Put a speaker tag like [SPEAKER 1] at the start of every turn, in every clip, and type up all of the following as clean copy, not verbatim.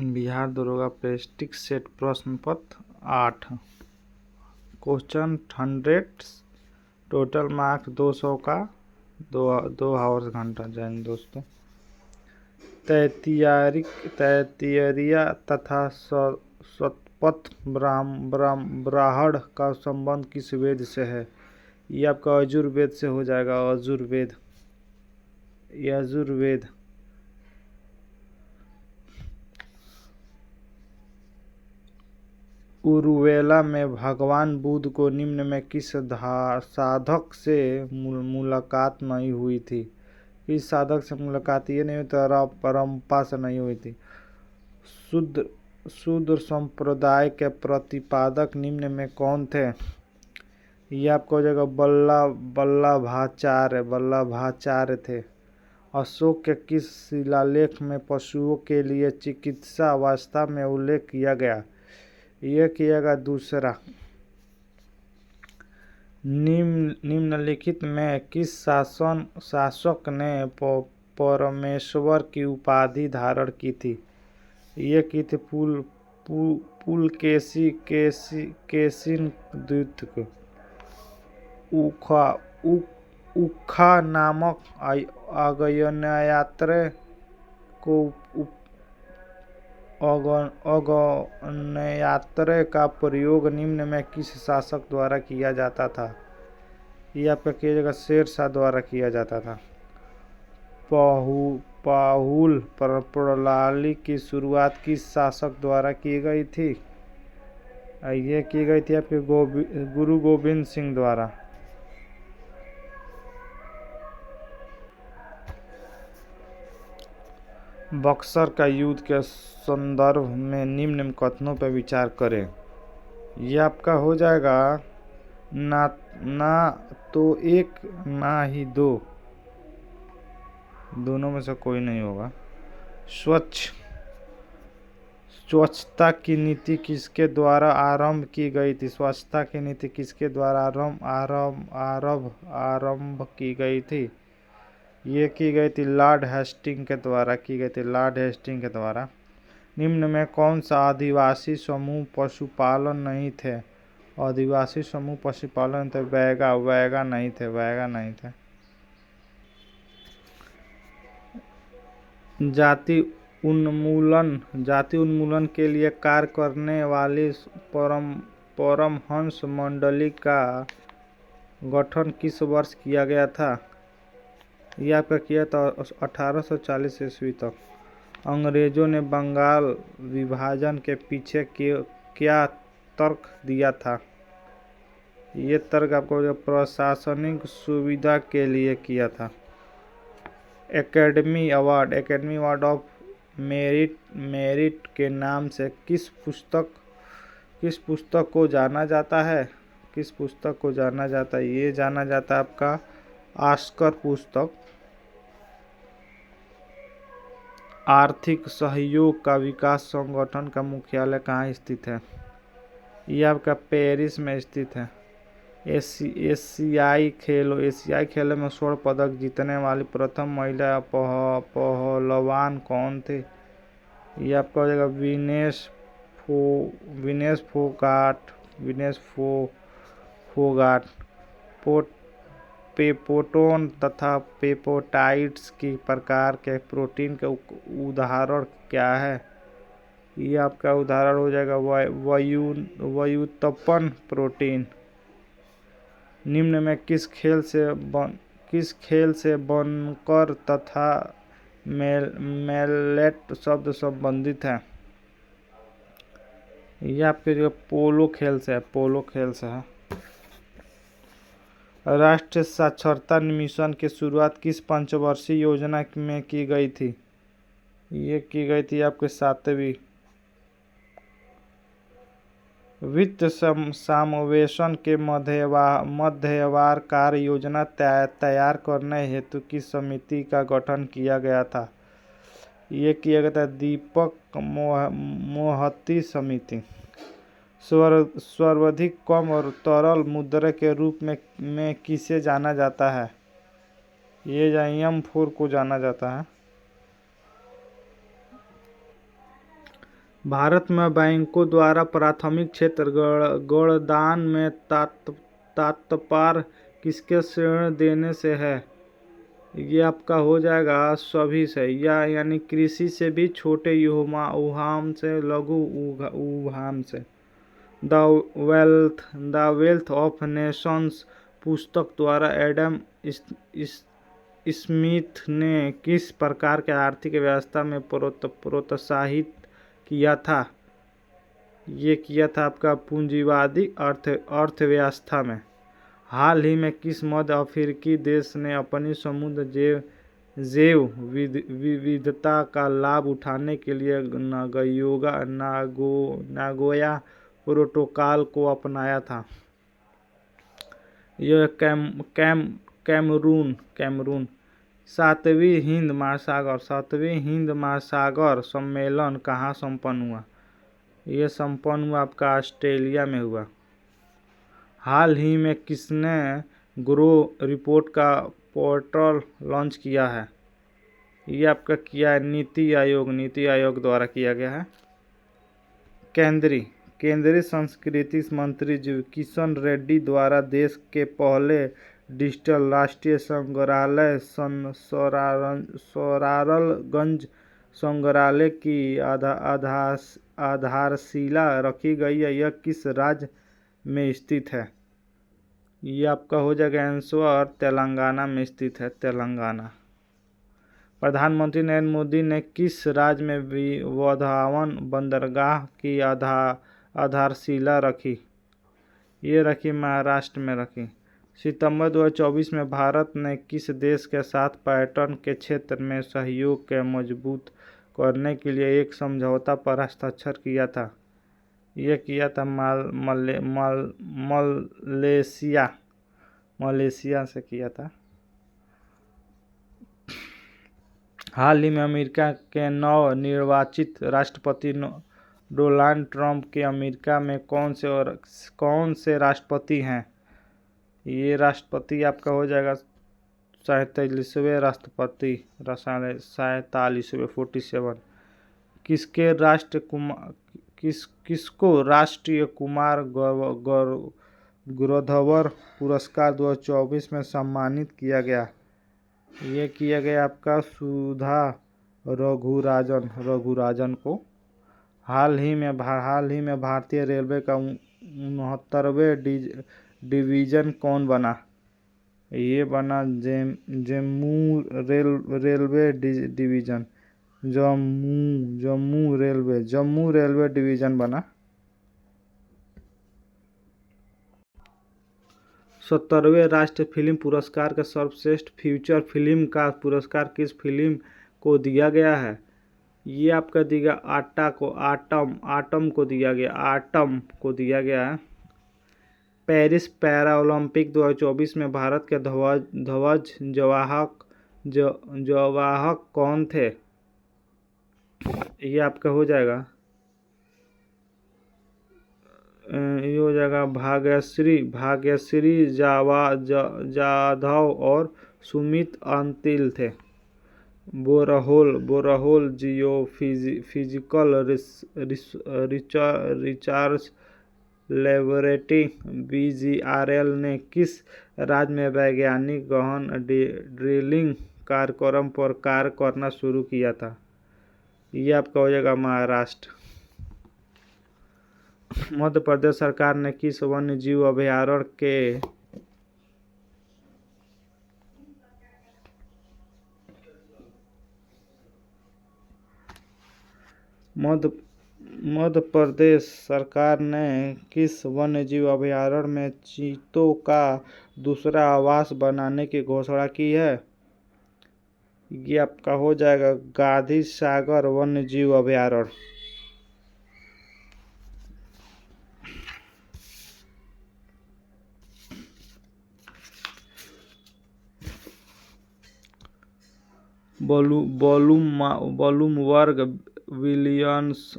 [SPEAKER 1] बिहार दरोगा prestige set प्रश्न पत्र 8 क्वेश्चन 100 टोटल मार्क्स 200 का 2 आवर्स घंटा। जय हिंद दोस्तों। तैत्तिरीय तथा शतपथ ब्राह्मण का संबंध किस वेद से है? ये आपका यजुर्वेद से हो जाएगा। यजुर्वेद। उर्वेला में भगवान बुद्ध को निम्न में किस साधक से मुलाकात नहीं हुई थी? किस साधक से मुलाकात ये नहीं हुई तो परंपरा से नहीं हुई थी। शूद्र संप्रदाय के प्रतिपादक निम्न में कौन थे? ये आपको हो जाएगा वल्लभाचार्य थे। अशोक के किस शिलालेख में पशुओं के लिए चिकित्सा अवस्था में उल्लेख किया गया? यह किएगा दूसरा। निम्नलिखित में किस शासक ने परमेश्वर की उपाधि धारण की थी? ये की थी पुलकेशिन द्वितीय। उखा नामक अगनयात्रे का प्रयोग निम्न में किस शासक द्वारा किया जाता था? ये आपका किया जाएगा शेरशाह द्वारा किया जाता था। पाहुल प्रणाली की शुरुआत किस शासक द्वारा की गई थी? ये की गई थी आपके गुरु गोविंद सिंह द्वारा। बक्सर का युद्ध के संदर्भ में निम्न कथनों पर विचार करें। यह आपका हो जाएगा ना तो एक ना ही दो, दोनों में से कोई नहीं होगा। स्वच्छता की नीति किसके द्वारा आरंभ की गई थी? स्वच्छता की नीति किसके द्वारा आरंभ की गई थी? ये की गई थी लॉर्ड हेस्टिंग के द्वारा की गई थी। लॉर्ड हेस्टिंग के द्वारा। निम्न में कौन सा आदिवासी समूह पशुपालन नहीं थे? आदिवासी समूह पशुपालन थे वैगा नहीं थे। जाति उन्मूलन के लिए कार्य करने वाली परमहंस मंडली का गठन किस वर्ष किया गया था? यह आपका किया था 1840 ईस्वी तक। अंग्रेजों ने बंगाल विभाजन के पीछे क्या तर्क दिया था? ये तर्क आपको प्रशासनिक सुविधा के लिए किया था। एकेडमी अवार्ड ऑफ मेरिट के नाम से किस पुस्तक को जाना जाता है? किस पुस्तक को जाना जाता है? ये जाना जाता है आपका ऑस्कर पुस्तक। आर्थिक सहयोग का विकास संगठन का मुख्यालय कहाँ स्थित है? ये आपका पेरिस में स्थित है। एशियाई खेलों में स्वर्ण पदक जीतने वाली प्रथम महिला पहलवान कौन थे? ये आपका हो जाएगा विनेश फोगाट। पेप्टोन तथा पेप्टाइड्स की प्रकार के प्रोटीन के उदाहरण क्या है? ये आपका उदाहरण हो जाएगा व्युत्पन्न प्रोटीन। निम्न में किस खेल से बनकर तथा मैलेट शब्द संबंधित है? ये आपके जो पोलो खेल से है। राष्ट्रीय साक्षरता मिशन की शुरुआत किस पंचवर्षीय योजना में की गई थी? ये की गई थी आपके 7वीं। वित्त समावेशन के मध्यवार कार्य योजना तैयार करने हेतु किस समिति का गठन किया गया था? ये किया गया था दीपक मोहती समिति। सर्वाधिक कम और तरल मुद्रा के रूप में किसे जाना जाता है? ये M4 को जाना जाता है। भारत में बैंकों द्वारा प्राथमिक क्षेत्र गणदान में तात्पर्य किसके ऋण देने से है? ये आपका हो जाएगा सभी से, या यानी कृषि से भी छोटे उद्यम से, लघु उद्यम से। द वेल्थ ऑफ नेशंस पुस्तक द्वारा एडम स्मिथ ने किस प्रकार के आर्थिक व्यवस्था में प्रोत्साहित किया था? ये किया था आपका पूंजीवादी अर्थव्यवस्था में। हाल ही में किस मध्य अफ्रीकी देश ने अपनी समुद्र जैव विविधता का लाभ उठाने के लिए नागोया प्रोटोकॉल को अपनाया था? यह कैमरून। सातवीं हिंद महासागर सम्मेलन कहाँ संपन्न हुआ? यह संपन्न हुआ आपका ऑस्ट्रेलिया में हुआ। हाल ही में किसने ग्रो रिपोर्ट का पोर्टल लॉन्च किया है? ये आपका किया है नीति आयोग द्वारा किया गया है। केंद्रीय संस्कृति मंत्री जी किशन रेड्डी द्वारा देश के पहले डिजिटल राष्ट्रीय संग्रहालय सरारगंज संग्रहालय की आधारशिला रखी गई है। यह किस राज्य में स्थित है? ये आपका हो जाएगा आंसर तेलंगाना में स्थित है, तेलंगाना। प्रधानमंत्री नरेंद्र मोदी ने किस राज्य में वधावन बंदरगाह की आधारशिला रखी? ये रखी महाराष्ट्र में रखी। सितंबर 2024 में भारत ने किस देश के साथ पर्यटन के क्षेत्र में सहयोग के मजबूत करने के लिए एक समझौता पर हस्ताक्षर किया था? यह किया था मलेशिया से किया था। हाल ही में अमेरिका के नव निर्वाचित राष्ट्रपति डोनाल्ड ट्रंप के अमेरिका में कौन से राष्ट्रपति हैं? ये राष्ट्रपति आपका हो जाएगा 47वें राष्ट्रपति, 47वें 47। किसको राष्ट्रीय कुमार गौरव पुरस्कार 2024 में सम्मानित किया गया? ये किया गया आपका सुधा रघुराजन को। हाल ही में भारतीय रेलवे का 69वें डिवीजन कौन बना? ये बना Jammu railway division, Jammu railway division बना। 70वें राष्ट्रीय फिल्म पुरस्कार का सर्वश्रेष्ठ फीचर फिल्म का पुरस्कार किस फिल्म को दिया गया है? ये आपका दिया आटम को दिया गया है। पेरिस पैरालंपिक 2024 में भारत के ध्वज जवाहक कौन थे? ये आपका हो जाएगा भाग्यश्री जाधव और सुमित अंतिल थे। Borehole geophysical research laboratory BGRL ने किस राज्य में वैज्ञानिक गहन ड्रिलिंग कार्यक्रम पर कार्य करना शुरू किया था? ये आपका हो जाएगा महाराष्ट्र। मध्य प्रदेश सरकार ने किस वन्य जीव अभयारण्य के मध्य प्रदेश सरकार ने किस वन्यजीव अभयारण्य में चीतों का दूसरा आवास बनाने की घोषणा की है? ये आपका हो जाएगा गांधी सागर वन्यजीव अभयारण्य। ब्लूमबर्ग विलियम्स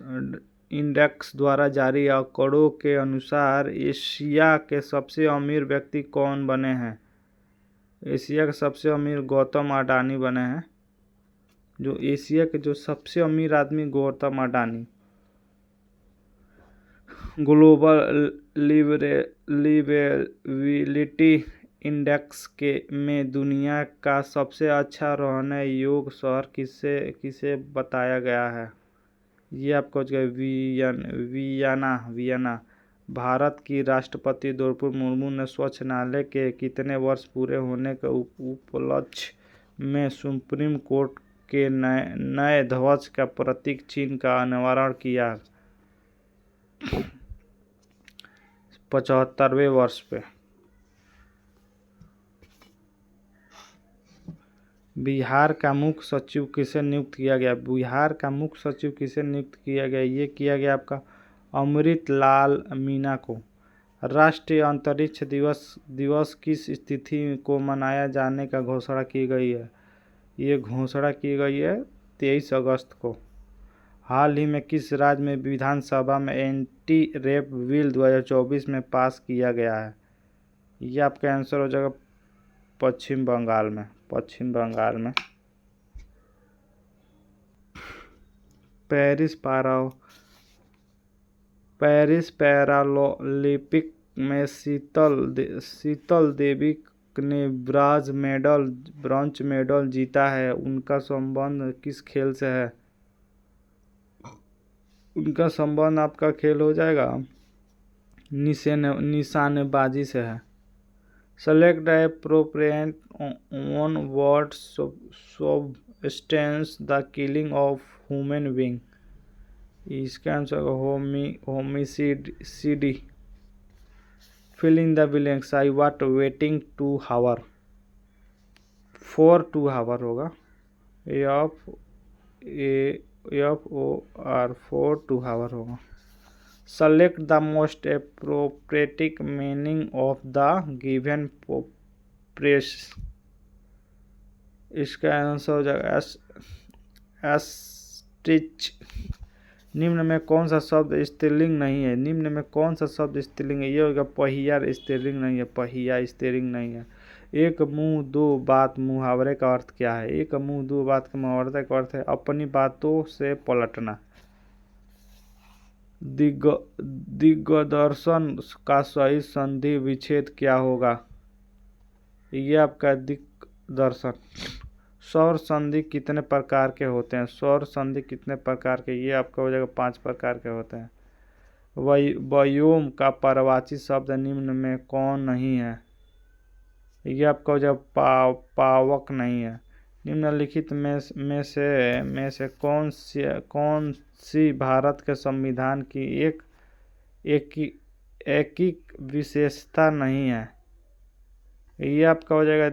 [SPEAKER 1] इंडेक्स द्वारा जारी आंकड़ों के अनुसार एशिया के सबसे अमीर व्यक्ति कौन बने हैं? एशिया के सबसे अमीर गौतम अडानी बने हैं। जो एशिया के जो सबसे अमीर आदमी Gautam Adani. Global liveability index के में दुनिया का सबसे अच्छा रहने योग्य शहर किसे किसे बताया गया है। ये आपको वियना वियना। भारत की राष्ट्रपति द्रौपदी मुर्मू ने स्वच्छ नाले के कितने वर्ष पूरे होने के उपलक्ष्य में सुप्रीम कोर्ट के नए ध्वज का प्रतीक चिन्ह का अनावरण किया। 75वें वर्ष पे। बिहार का मुख्य सचिव किसे नियुक्त किया गया। बिहार का मुख्य सचिव किसे नियुक्त किया गया। ये किया गया आपका अमृत लाल मीना को। राष्ट्रीय अंतरिक्ष दिवस किस तिथि को मनाया जाने का घोषणा की गई है। ये घोषणा की गई है 23 अगस्त को। हाल ही में किस राज्य में विधानसभा में एंटी रेप बिल 2024 में पास किया गया है। ये आपका आंसर हो जाएगा पश्चिम बंगाल में। पश्चिम बंगाल में। पेरिस पैरालंपिक में शीतल देवी ने ब्रॉन्ज मेडल जीता है। उनका संबंध किस खेल से है। उनका संबंध आपका खेल हो जाएगा निशानेबाजी से है। Select the appropriate one word substitute the killing of human being. इसका answer homicide. Fill in the blanks. I was waiting 2 hour. 4 2 hour होगा। FOR 4 2 आवर होगा। Select the most appropriate meaning of the given phrase. इसका answer हो जाएगा एस्ट्रिच। निम्न में कौन सा शब्द स्त्रीलिंग नहीं है। निम्न में कौन सा शब्द स्त्रीलिंग है। ये होगा पहिया स्त्रीलिंग नहीं है। पहिया स्त्रीलिंग नहीं है। एक मुंह दो बात मुहावरे का अर्थ क्या है। एक मुंह दो बात के मुहावरे का अर्थ है अपनी बातों से पलटना। दिग्दर्शन का सही संधि विच्छेद क्या होगा। ये आपका दिग्दर्शन। सौर संधि कितने प्रकार के होते हैं। सौर संधि कितने प्रकार के। ये आपका हो जाएगा 5 प्रकार के होते हैं। व्योम का पर्यायवाची शब्द निम्न में कौन नहीं है। ये आपका हो जाएगा पावक नहीं है। निम्नलिखित में से कौन सी भारत के संविधान की एक विशेषता नहीं है। ये आपका हो जाएगा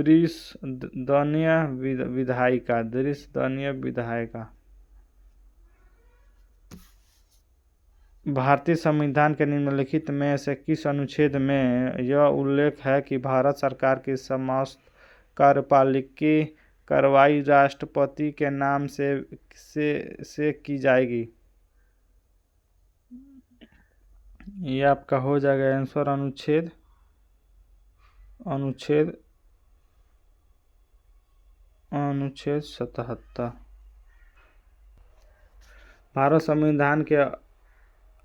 [SPEAKER 1] दृश्यदनीय विधायिका। भारतीय संविधान के निम्नलिखित में से किस अनुच्छेद में यह उल्लेख है कि भारत सरकार की समस्त कार्यपालिकी कार्रवाई राष्ट्रपति के नाम से की जाएगी। ये आपका हो जाएगा आंसर अनुच्छेद 77। भारत संविधान के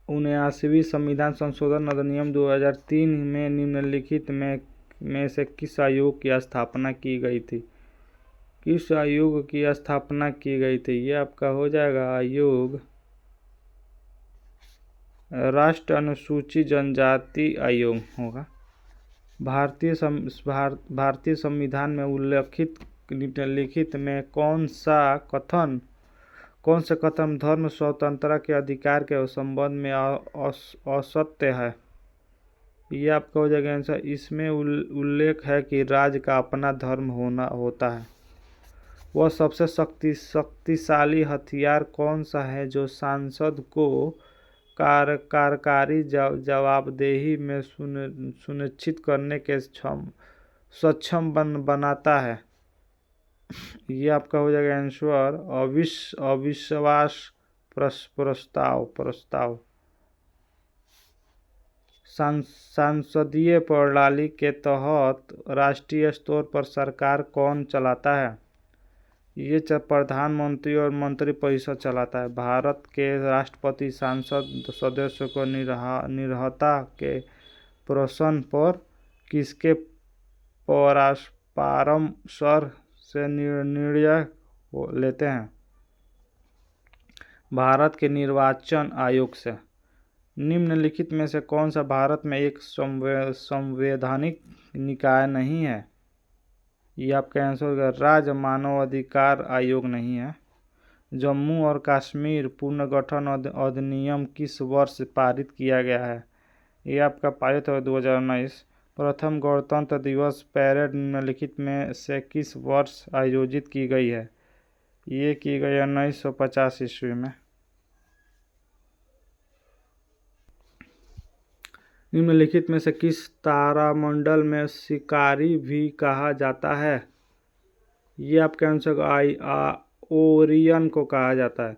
[SPEAKER 1] 79वीं संविधान संशोधन अधिनियम 2003 में निम्नलिखित में से किस आयोग की स्थापना की गई थी। किस आयोग की स्थापना की गई थी। ये आपका हो जाएगा आयोग राष्ट्रीय अनुसूचित जनजाति आयोग होगा। भारतीय संविधान में उल्लेखित निम्नलिखित में कौन से कथन धर्म स्वतंत्रता के अधिकार के संबंध में असत्य है। ये आपका हो जाएगा आंसर। इसमें उल्लेख है कि राज्य का अपना धर्म होता है। वह सबसे शक्तिशाली हथियार कौन सा है जो सांसद को कार्यकारी जवाबदेही में सुनिश्चित करने के सक्षम बनाता है। ये आपका हो जाएगा आंसर अविश्वास प्रस्ताव। संसदीय प्रणाली के तहत राष्ट्रीय स्तर पर सरकार कौन चलाता है। ये प्रधानमंत्री और मंत्रिपरिषद चलाता है। भारत के राष्ट्रपति सांसद सदस्यों को निर्हता के प्रश्न पर किसके परामर्श से निर्णय लेते हैं? भारत के निर्वाचन आयोग से। निम्नलिखित में से कौन सा भारत में एक संवैधानिक निकाय नहीं है? ये आपका आंसर होगा राज्य मानवाधिकार आयोग नहीं है। जम्मू और कश्मीर पुनर्गठन अधिनियम किस वर्ष पारित किया गया है? ये आपका पारित हो 2019। प्रथम गणतंत्र दिवस परेड निम्नलिखित में से किस वर्ष आयोजित की गई है? ये की गई 1950 ईस्वी में। निम्नलिखित में से किस तारामंडल में शिकारी भी कहा जाता है? ये आपके आंसर ओरियन को कहा जाता है।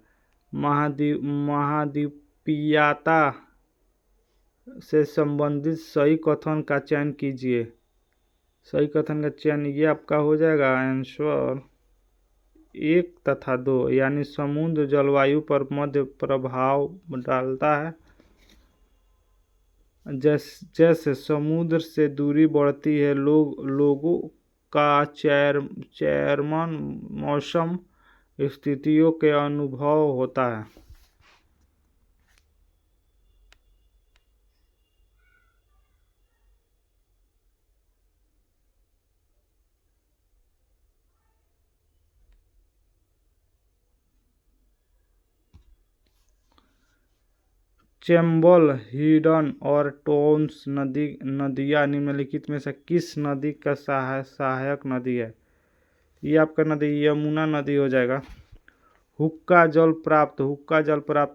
[SPEAKER 1] महाद्वीपीयता से संबंधित सही कथन का चयन कीजिए। सही कथन का चयन ये आपका हो जाएगा आंसर 1 तथा 2, यानी समुद्र जलवायु पर मध्य प्रभाव डालता है। जैसे समुद्र से दूरी बढ़ती है, लोगों का चरम मौसम स्थितियों के अनुभव होता है। चैम्बल, हिडन और टोम्स नदियाँ निम्नलिखित में से किस नदी का सहायक नदी है? ये आपका नदी यमुना नदी हो जाएगा। हुक्का जल प्राप्त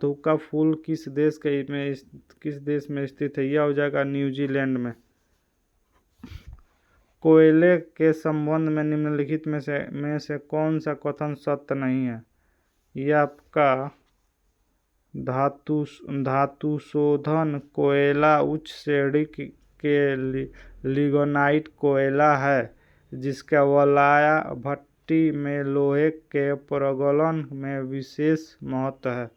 [SPEAKER 1] हुक्का फूल किस देश में स्थित है? यह हो जाएगा न्यूजीलैंड में। कोयले के संबंध में निम्नलिखित में से कौन सा कथन सत्य नहीं है? यह आपका धातु शोधन कोयला उच्च श्रेणी के लिग्नाइट कोयला है, जिसका वलया भट्टी में लोहे के प्रगलन में विशेष महत्व है।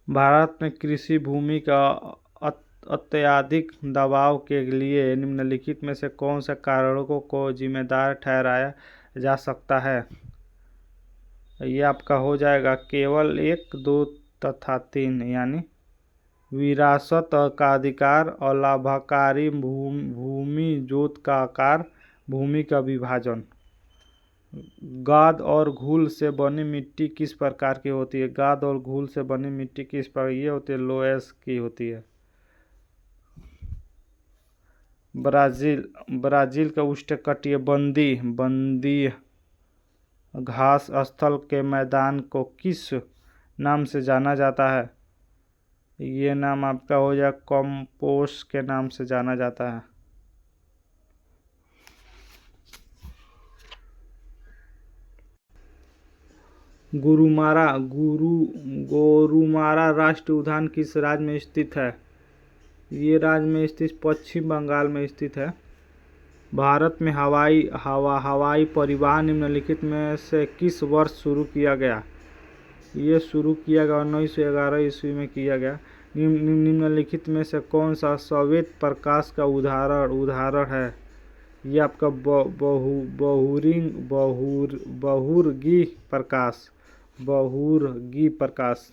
[SPEAKER 1] भारत में कृषि भूमि का अत्यधिक दबाव के लिए निम्नलिखित में से कौन सा कारणों को जिम्मेदार ठहराया जा सकता है? ये आपका हो जाएगा केवल 1, 2 तथा 3, यानी विरासत का अधिकार, अलाभकारी भूमि जोत का आकार, भूमि का विभाजन। गाद और घूल से बनी मिट्टी किस प्रकार की होती है? गाद और घूल से बनी मिट्टी किस प्रकार ये होती है? लोएस की होती है। ब्राजील का उष्णकटिबंधीय घास स्थल के मैदान को किस नाम से जाना जाता है? ये नाम आपका हो जाए कॉम्पोस के नाम से जाना जाता है। गोरुमारा राष्ट्रीय उद्यान किस राज्य में स्थित है? ये राज्य में स्थित पश्चिम बंगाल में स्थित है। भारत में हवाई परिवहन निम्नलिखित में से किस वर्ष शुरू किया गया? ये शुरू किया गया 1911 ईस्वी में किया गया। निम्नलिखित में से कौन सा श्वेत प्रकाश का उदाहरण है? ये आपका बहुर्गी प्रकाश।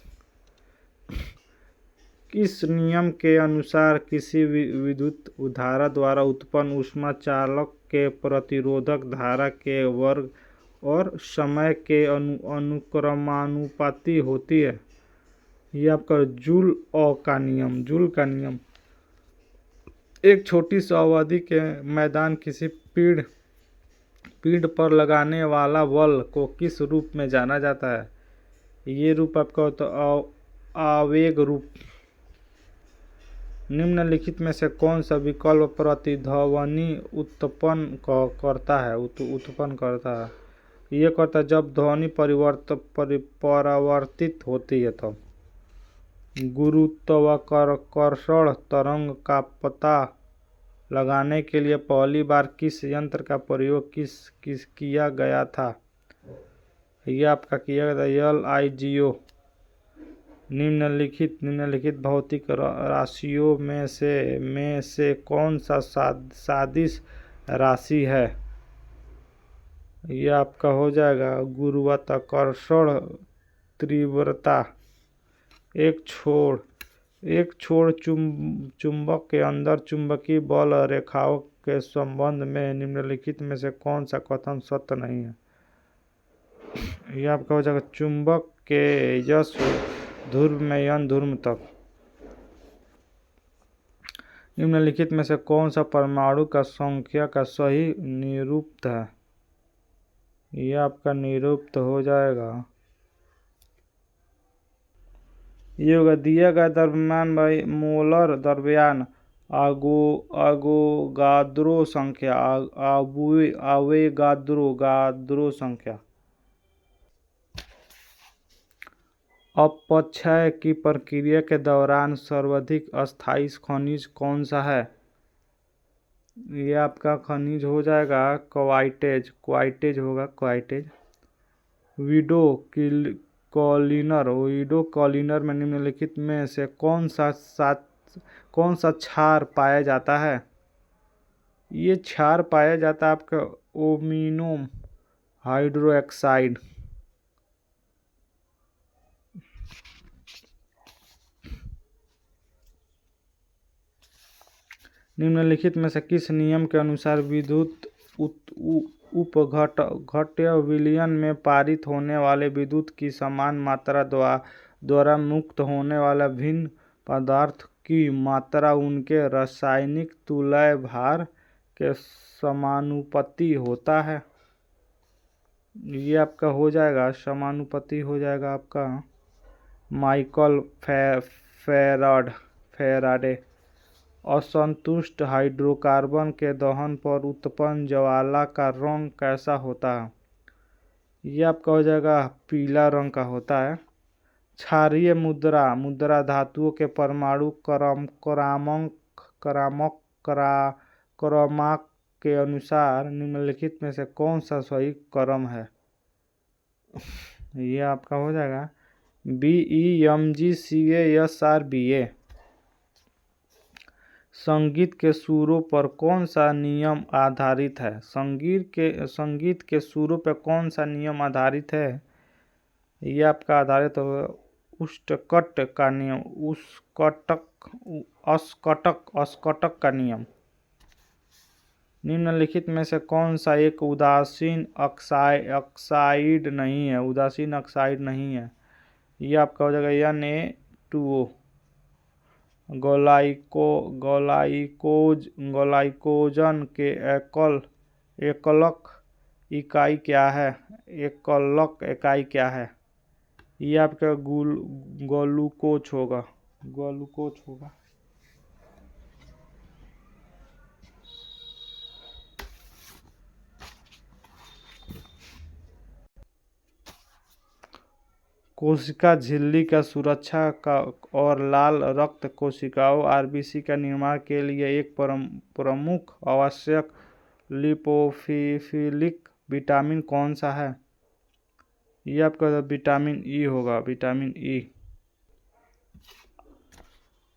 [SPEAKER 1] किस नियम के अनुसार किसी विद्युत धारा द्वारा उत्पन्न ऊष्मा चालक के प्रतिरोधक धारा के वर्ग और समय के अनुक्रमानुपाती होती है? ये आपका जूल का नियम। एक छोटी सी अवधि के मैदान किसी पीढ़ पर लगाने वाला बल को किस रूप में जाना जाता है? ये रूप आपका होता है आवेग रूप। निम्नलिखित में से कौन सा विकल्प प्रतिध्वनि उत्पन्न करता है? ये करता है जब ध्वनि परावर्तित होती है तब। गुरुत्वाकर्षण तरंग का पता लगाने के लिए पहली बार किस यंत्र का प्रयोग किस किया गया था? ये आपका किया गया था LIGO। निम्नलिखित भौतिक राशियों में से कौन सा सदिश राशि है? ये आपका हो जाएगा गुरुत्वाकर्षण तीव्रता। एक छोर चुंबक के अंदर चुंबकीय बल रेखाओं के संबंध में निम्नलिखित में से कौन सा कथन सत्य नहीं है? ये आपका हो जाएगा चुंबक के यस ध्रुव में n ध्रुव तक। निम्नलिखित में से कौन सा परमाणु का संख्या का सही निरूपक है? ये आपका निरूपक हो जाएगा, ये होगा दिया गया द्रव्यमान बाई मोलर द्रव्यमान अवोगाद्रो संख्या गाद्रो संख्या। अपक्षय की प्रक्रिया के दौरान सर्वाधिक अस्थायी खनिज कौन सा है? ये आपका खनिज हो जाएगा क्वार्टेज होगा क्वार्टेज। विडो कॉलिनर में निम्नलिखित में से कौन सा क्षार पाया जाता है? ये क्षार पाया जाता है आपका अमोनियम हाइड्रोक्साइड। निम्नलिखित में से किस नियम के अनुसार विद्युत अपघट्य विलयन में पारित होने वाले विद्युत की समान मात्रा द्वारा मुक्त होने वाला भिन्न पदार्थ की मात्रा उनके रासायनिक तुल्य भार के समानुपाती होता है? ये आपका हो जाएगा समानुपाती हो जाएगा आपका माइकल फैराडे। असंतुष्ट हाइड्रोकार्बन के दहन पर उत्पन्न ज्वाला का रंग कैसा होता है? ये आपका हो जाएगा पीला रंग का होता है। क्षारीय मुद्रा धातुओं के परमाणु क्रमांक के अनुसार निम्नलिखित में से कौन सा सही क्रम है? ये आपका हो जाएगा BEMGCASRBA। संगीत के सुरों पर कौन सा नियम आधारित है? संगीत के सुरों पर कौन सा नियम आधारित है? ये आपका आधारित होगा उष्टकट का नियम, अस्कटक का नियम। निम्नलिखित में से कौन सा एक उदासीन ऑक्साइड नहीं है? ये आपका हो जाएगा Na2O। ग्लाइकोजन के एकलक इकाई क्या है? ये आपका ग्लूकोज होगा। कोशिका झिल्ली का सुरक्षा का और लाल रक्त कोशिकाओं RBC का निर्माण के लिए एक प्रमुख आवश्यक लिपोफिलिक विटामिन कौन सा है? ये आपका विटामिन E होगा, विटामिन E।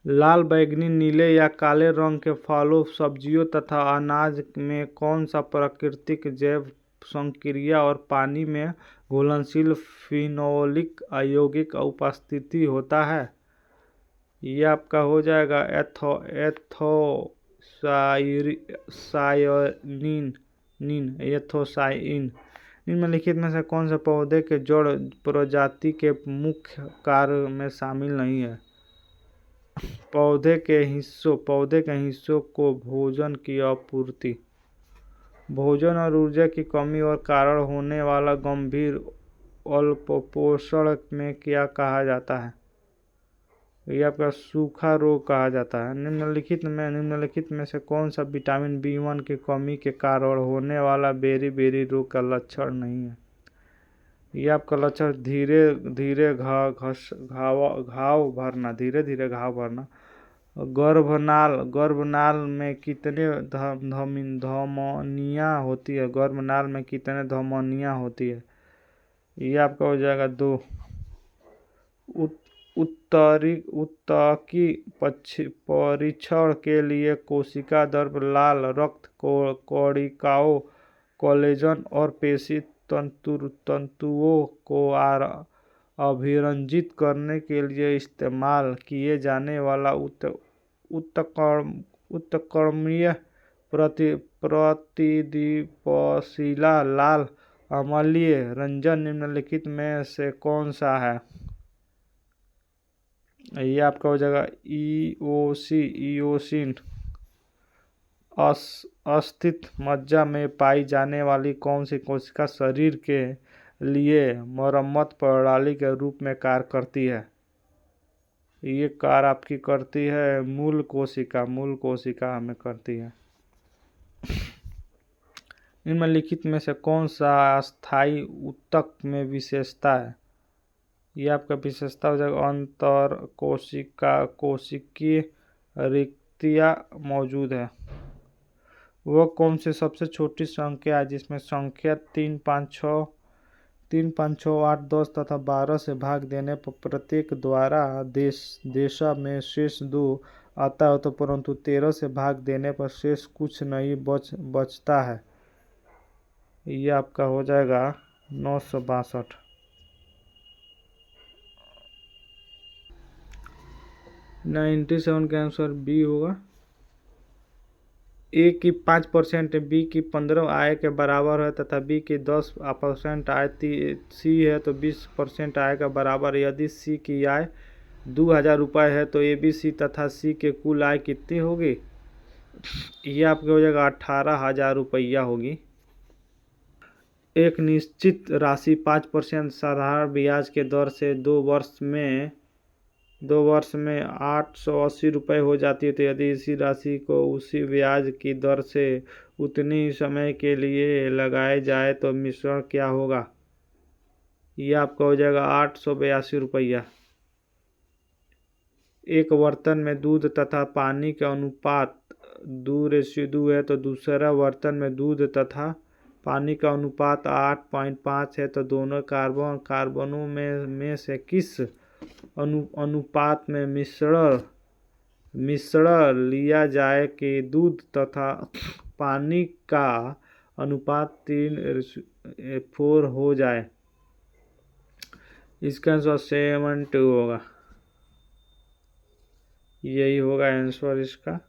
[SPEAKER 1] लाल, बैंगनी, नीले या काले रंग के फलों, सब्जियों तथा अनाज में कौन सा प्राकृतिक जैव संक्रिया और पानी में घुलनशील फिनोलिक यौगिक का उपस्थिति होता है? ये आपका हो जाएगा एथोसाइनिन। निम्नलिखित में से कौन सा पौधे के जड़ प्रजाति के मुख्य कार्य में शामिल नहीं है? पौधे के हिस्सों को भोजन की आपूर्ति, भोजन और ऊर्जा की कमी और कारण होने वाला गंभीर अल्पपोषण में क्या कहा जाता है? ये आपका सूखा रोग कहा जाता है। निम्नलिखित में से कौन सा विटामिन B1 की कमी के कारण होने वाला बेरी रोग का लक्षण नहीं है? ये आपका लक्षण धीरे धीरे घाव भरना, गर्भनाल में कितने धमनियाँ होती है? गर्भनाल में कितने धमनियाँ होती है? ये आपका हो जाएगा 2। उत्तकी परीक्षण के लिए कोशिका द्रव, लाल रक्त कणिकाओं, कोलेजन और पेशी तंतुओं को अभिरंजित करने के लिए इस्तेमाल किए जाने वाला उत्क्रमणीय प्रतिदीपशिला लाल अम्लीय रंजन निम्नलिखित में से कौन सा है? ये आपका हो जाएगा इओसिन। अस्थित मज्जा में पाई जाने वाली कौन सी कोशिका शरीर के लिए मरम्मत प्रणाली के रूप में कार्य करती है? ये कार्य आपकी करती है मूल कोशिका हमें करती है। निम्नलिखित में से कौन सा अस्थायी ऊतक में विशेषता है? ये आपका विशेषता हो जाएगा अंतर कोशिकीय रिक्तियाँ मौजूद है। वह कौन सी सबसे छोटी संख्या है जिसमें संख्या 3, 5, 6, 8, 10 तथा 12 से भाग देने पर प्रत्येक द्वारा देशा में शेष 2 आता है, तो परंतु 13 से भाग देने पर शेष कुछ नहीं बचता है? ये आपका हो जाएगा 962। 97 का आंसर बी होगा। ए की 5%, बी की 15 आय के बराबर है तथा बी की 10% आय, सी है तो 20% आय का बराबर। यदि सी की आय 2000 रुपये है तो ए, बी, सी तथा सी के कुल आय कितनी होगी? ये आपके हो जाएगा 18,000 रुपया होगी। एक निश्चित राशि 5% साधारण ब्याज के दर से 2 वर्ष में 880 रुपये हो जाती है, तो यदि इसी राशि को उसी ब्याज की दर से उतनी ही समय के लिए लगाए जाए तो मिश्रण क्या होगा? यह आपका हो जाएगा 882 रुपया। एक बर्तन में दूध तथा पानी का अनुपात 2:2 है, तो दूसरा बर्तन में दूध तथा पानी का अनुपात 8.5 है, तो दोनों कार्बनों में से किस अनुपात में मिश्रण लिया जाए कि दूध तथा पानी का अनुपात 3:4 हो जाए? इसका आंसर 7:2 होगा। यही होगा आंसर इसका।